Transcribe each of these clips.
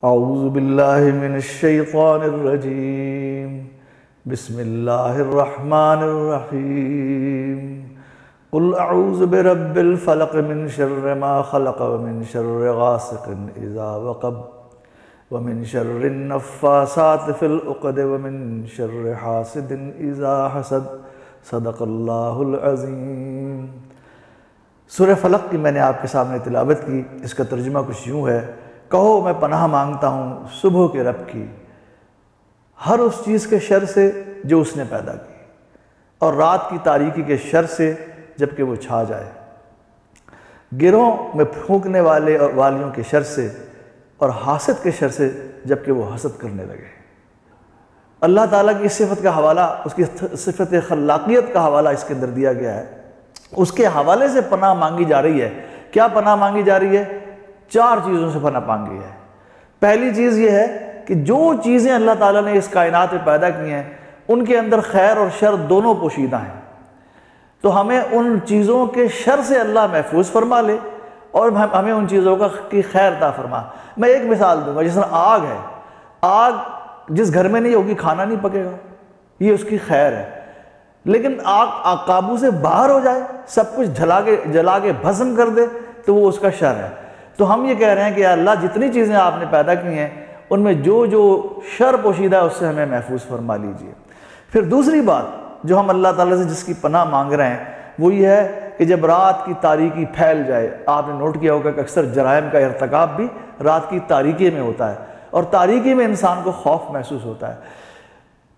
اعوذ باللہ من الشیطان الرجیم بسم اللہ الرحمن الرحیم قل اعوذ برب الفلق من شر ما خلق ومن شر غاسق اذا وقب ومن شر النفاثات في العقد ومن شر حاسد اذا حسد صدق اللہ العظیم۔ سورہ فلق کی میں نے آپ کے سامنے تلاوت کی۔ اس کا ترجمہ کچھ یوں ہے: کہو میں پناہ مانگتا ہوں صبح کے رب کی، ہر اس چیز کے شر سے جو اس نے پیدا کی، اور رات کی تاریکی کے شر سے جبکہ وہ چھا جائے، گروہ میں پھونکنے والے اور والیوں کے شر سے، اور حاسد کے شر سے جبکہ وہ حسد کرنے لگے۔ اللہ تعالیٰ کی اس صفت کا حوالہ، اس کی صفت خلاقیت کا حوالہ اس کے اندر دیا گیا ہے۔ اس کے حوالے سے پناہ مانگی جا رہی ہے۔ کیا پناہ مانگی جا رہی ہے؟ 4 چیزوں سے پناہ مانگی ہے۔ پہلی چیز یہ ہے کہ جو چیزیں اللہ تعالیٰ نے اس کائنات میں پیدا کی ہیں ان کے اندر خیر اور شر دونوں پوشیدہ ہیں، تو ہمیں ان چیزوں کے شر سے اللہ محفوظ فرما لے اور ہمیں ان چیزوں کی خیر عطا فرما۔ میں ایک مثال دوں گا، جس طرح آگ ہے، آگ جس گھر میں نہیں ہوگی کھانا نہیں پکے گا، یہ اس کی خیر ہے۔ لیکن آگ قابو سے باہر ہو جائے، سب کچھ جلا کے بھسم کر دے، تو وہ اس کا شر ہے۔ تو ہم یہ کہہ رہے ہیں کہ اللہ جتنی چیزیں آپ نے پیدا کی ہیں ان میں جو شر پوشیدہ ہے اس سے ہمیں محفوظ فرما لیجئے۔ پھر دوسری بات جو ہم اللہ تعالیٰ سے جس کی پناہ مانگ رہے ہیں وہ یہ ہے کہ جب رات کی تاریکی پھیل جائے، آپ نے نوٹ کیا ہوگا کہ اکثر جرائم کا ارتکاب بھی رات کی تاریکی میں ہوتا ہے، اور تاریکی میں انسان کو خوف محسوس ہوتا ہے۔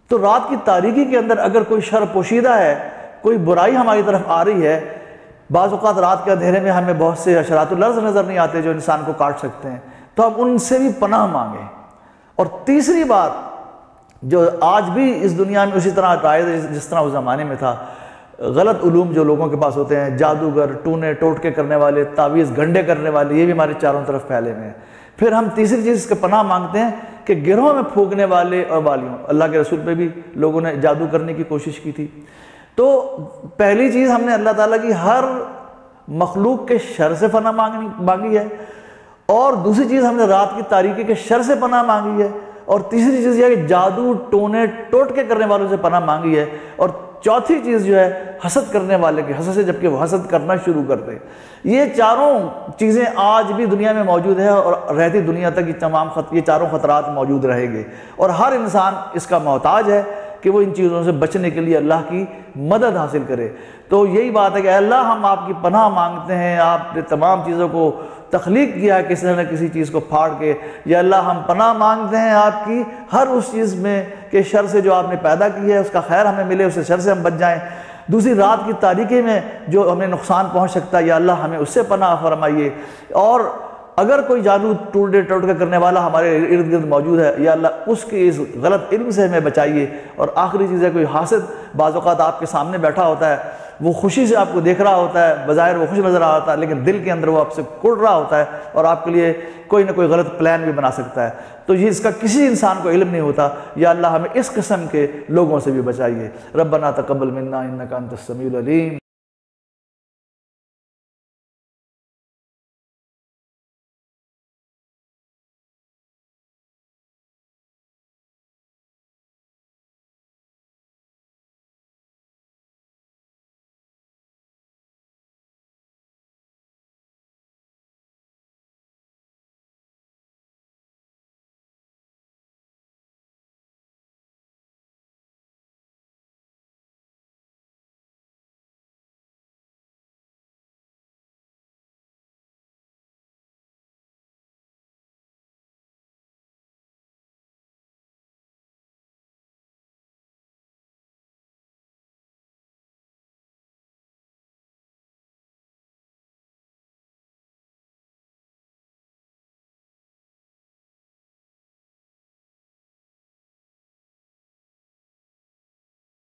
تو رات کی تاریکی کے اندر اگر کوئی شر پوشیدہ ہے، کوئی برائی ہماری طرف آ رہی ہے، بعض اوقات رات کے اندھیرے میں ہمیں بہت سے حشرات الارض نظر نہیں آتے جو انسان کو کاٹ سکتے ہیں، تو ہم ان سے بھی پناہ مانگیں۔ اور تیسری بات جو آج بھی اس دنیا میں اسی طرح رائج ہے جس طرح اس زمانے میں تھا، غلط علوم جو لوگوں کے پاس ہوتے ہیں، جادوگر، ٹونے ٹوٹکے کرنے والے، تعویذ گنڈے کرنے والے، یہ بھی ہمارے چاروں طرف پھیلے ہوئے ہیں۔ پھر ہم تیسری چیز اس کے پناہ مانگتے ہیں کہ گروہ میں پھونکنے والے اور والیوں، اللہ کے رسول پہ بھی لوگوں نے جادو کرنے کی کوشش کی تھی۔ تو پہلی چیز ہم نے اللہ تعالیٰ کی ہر مخلوق کے شر سے پناہ مانگی ہے، اور دوسری چیز ہم نے رات کی تاریکی کے شر سے پناہ مانگی ہے، اور تیسری چیز یہ ہے کہ جادو ٹونے ٹوٹکے کرنے والوں سے پناہ مانگی ہے، اور چوتھی چیز جو ہے حسد کرنے والے کے حسد سے جبکہ وہ حسد کرنا شروع کر دے۔ یہ چاروں چیزیں آج بھی دنیا میں موجود ہے، اور رہتی دنیا تک یہ چاروں خطرات موجود رہیں گے، اور ہر انسان اس کا محتاج ہے کہ وہ ان چیزوں سے بچنے کے لیے اللہ کی مدد حاصل کرے۔ تو یہی بات ہے کہ اے اللہ ہم آپ کی پناہ مانگتے ہیں، آپ نے تمام چیزوں کو تخلیق کیا ہے کسی نہ کسی چیز کو پھاڑ کے، یا اللہ ہم پناہ مانگتے ہیں آپ کی ہر اس چیز میں کہ شر سے جو آپ نے پیدا کی ہے اس کا خیر ہمیں ملے، اس سے شر سے ہم بچ جائیں۔ دوسری رات کی تاریکی میں جو ہمیں نقصان پہنچ سکتا ہے یا اللہ ہمیں اس سے پناہ فرمائیے، اور اگر کوئی جادو ٹوٹکا کرنے والا ہمارے ارد گرد موجود ہے یا اللہ اس کے اس غلط علم سے ہمیں بچائیے۔ اور آخری چیز ہے کوئی حاسد بعض اوقات آپ کے سامنے بیٹھا ہوتا ہے، وہ خوشی سے آپ کو دیکھ رہا ہوتا ہے، بظاہر وہ خوش نظر آ رہا ہے لیکن دل کے اندر وہ آپ سے کڑ رہا ہوتا ہے اور آپ کے لیے کوئی نہ کوئی غلط پلان بھی بنا سکتا ہے۔ تو یہ اس کا کسی انسان کو علم نہیں ہوتا۔ یا اللہ ہمیں اس قسم کے لوگوں سے بھی بچائیے۔ ربنا تقبل منا انک انت السمیع العلیم۔